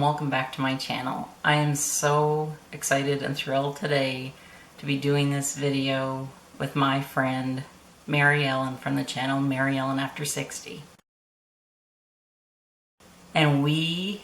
welcome back to my channel. I am so excited and thrilled today to be doing this video with my friend MaryEllen from the channel MaryEllen After 60. And we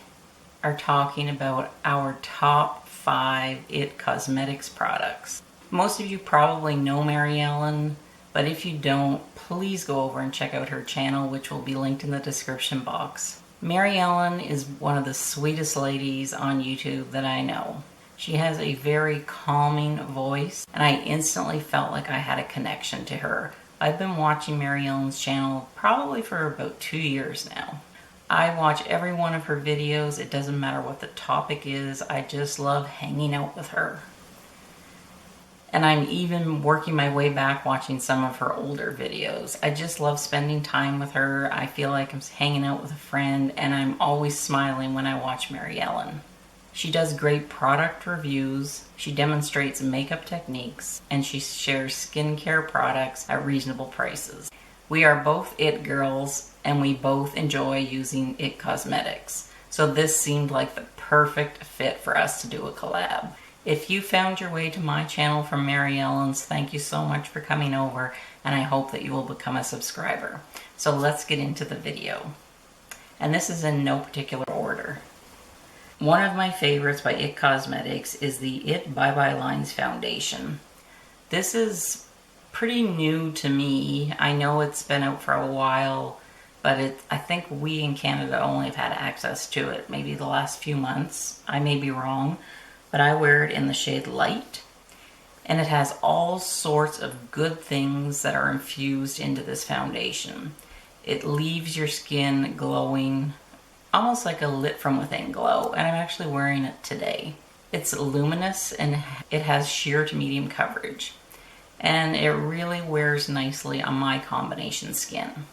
are talking about our top 5 IT Cosmetics products. Most of you probably know MaryEllen, but if you don't, please go over and check out her channel, which will be linked in the description box. MaryEllen is one of the sweetest ladies on YouTube that I know. She has a very calming voice, and I instantly felt like I had a connection to her. I've been watching MaryEllen's channel probably for about 2 years now. I watch every one of her videos. It doesn't matter what the topic is. I just love hanging out with her. And I'm even working my way back watching some of her older videos. I just love spending time with her. I feel like I'm hanging out with a friend, and I'm always smiling when I watch MaryEllen. She does great product reviews, she demonstrates makeup techniques, and she shares skincare products at reasonable prices. We are both IT girls, and we both enjoy using IT Cosmetics. So this seemed like the perfect fit for us to do a collab. If you found your way to my channel from MaryEllen's, thank you so much for coming over, and I hope that you will become a subscriber. So let's get into the video. And this is in no particular order. One of my favorites by IT Cosmetics is the IT Bye Bye Lines Foundation. This is pretty new to me. I know it's been out for a while, but I think we in Canada only have had access to it maybe the last few months. I may be wrong. But I wear it in the shade Light, and it has all sorts of good things that are infused into this foundation. It leaves your skin glowing, almost like a lit from within glow, and I'm actually wearing it today. It's luminous and it has sheer to medium coverage, and it really wears nicely on my combination skin.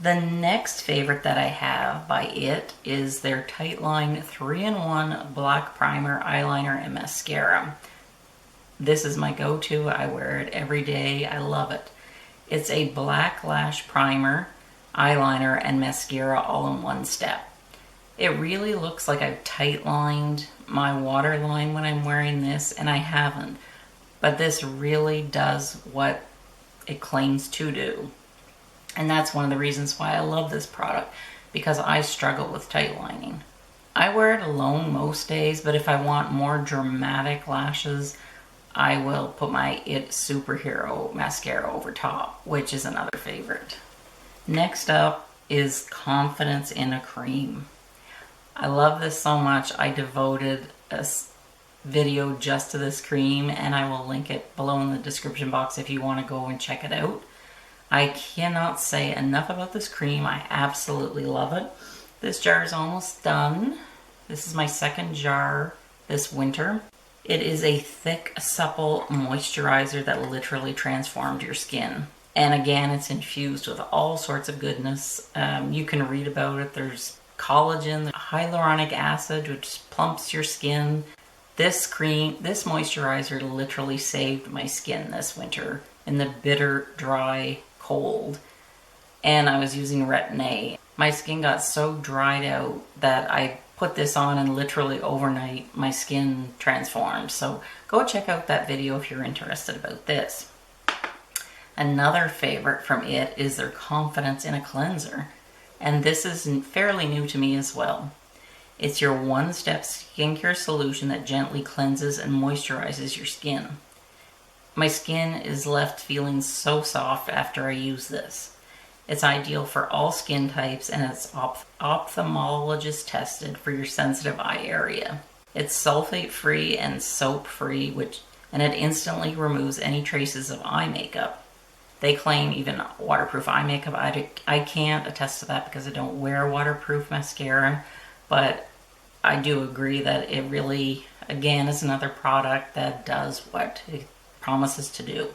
The next favorite that I have by IT is their Tightline 3-in-1 Black Primer, Eyeliner, and Mascara. This is my go-to. I wear it every day. I love it. It's a black lash primer, eyeliner, and mascara all in one step. It really looks like I've tightlined my waterline when I'm wearing this, and I haven't. But this really does what it claims to do. And that's one of the reasons why I love this product, because I struggle with tight lining. I wear it alone most days, but if I want more dramatic lashes, I will put my IT Superhero Mascara over top, which is another favorite. Next up is Confidence in a Cream. I love this so much, I devoted a video just to this cream, and I will link it below in the description box if you want to go and check it out. I cannot say enough about this cream. I absolutely love it. This jar is almost done. This is my second jar this winter. It is a thick, supple moisturizer that literally transformed your skin. And again, it's infused with all sorts of goodness. You can read about it. There's collagen, hyaluronic acid, which plumps your skin. This moisturizer literally saved my skin this winter in the bitter, dry cold, and I was using Retin-A. My skin got so dried out that I put this on, and literally overnight my skin transformed. So go check out that video if you're interested about this. Another favorite from IT is their Confidence in a Cleanser, and this is fairly new to me as well. It's your one-step skincare solution that gently cleanses and moisturizes your skin. My skin is left feeling so soft after I use this. It's ideal for all skin types, and it's ophthalmologist tested for your sensitive eye area. It's sulfate-free and soap-free, and it instantly removes any traces of eye makeup. They claim even waterproof eye makeup. I can't attest to that because I don't wear waterproof mascara, but I do agree that it really, again, is another product that does what it promises to do.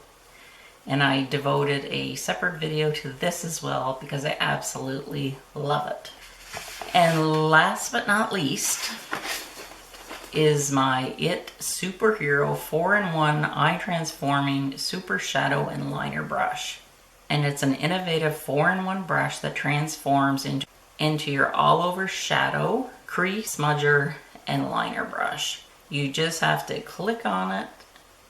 And I devoted a separate video to this as well because I absolutely love it. And last but not least is my IT Superhero 4-in-1 Eye Transforming Super Shadow and Liner Brush. And it's an innovative 4-in-1 brush that transforms into into your all over shadow, crease smudger, and liner brush. You just have to click on it.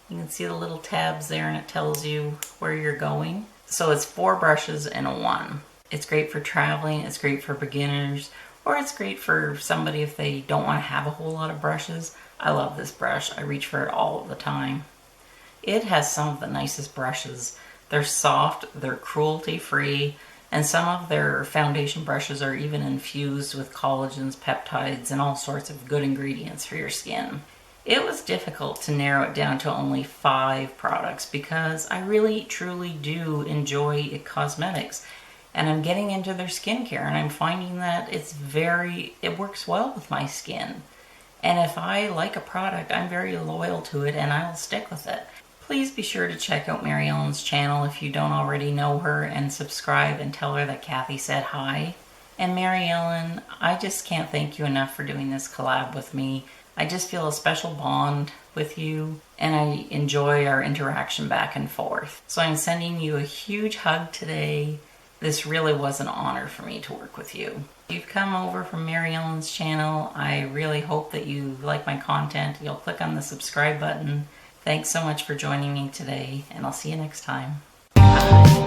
You can see the little tabs there and it tells you where you're going. So it's 4 brushes in one. It's great for traveling, it's great for beginners, or it's great for somebody if they don't want to have a whole lot of brushes. I love this brush. I reach for it all the time. It has some of the nicest brushes. They're soft, they're cruelty-free, and some of their foundation brushes are even infused with collagens, peptides, and all sorts of good ingredients for your skin. It was difficult to narrow it down to only 5 products because I really truly do enjoy IT Cosmetics, and I'm getting into their skincare and I'm finding that it works well with my skin. And if I like a product, I'm very loyal to it and I'll stick with it. Please be sure to check out MaryEllen's channel if you don't already know her, and subscribe and tell her that Kathy said hi. And MaryEllen, I just can't thank you enough for doing this collab with me. I just feel a special bond with you and I enjoy our interaction back and forth. So I'm sending you a huge hug today. This really was an honor for me to work with you. If you've come over from MaryEllen's channel, I really hope that you like my content. You'll click on the subscribe button. Thanks so much for joining me today, and I'll see you next time. Bye.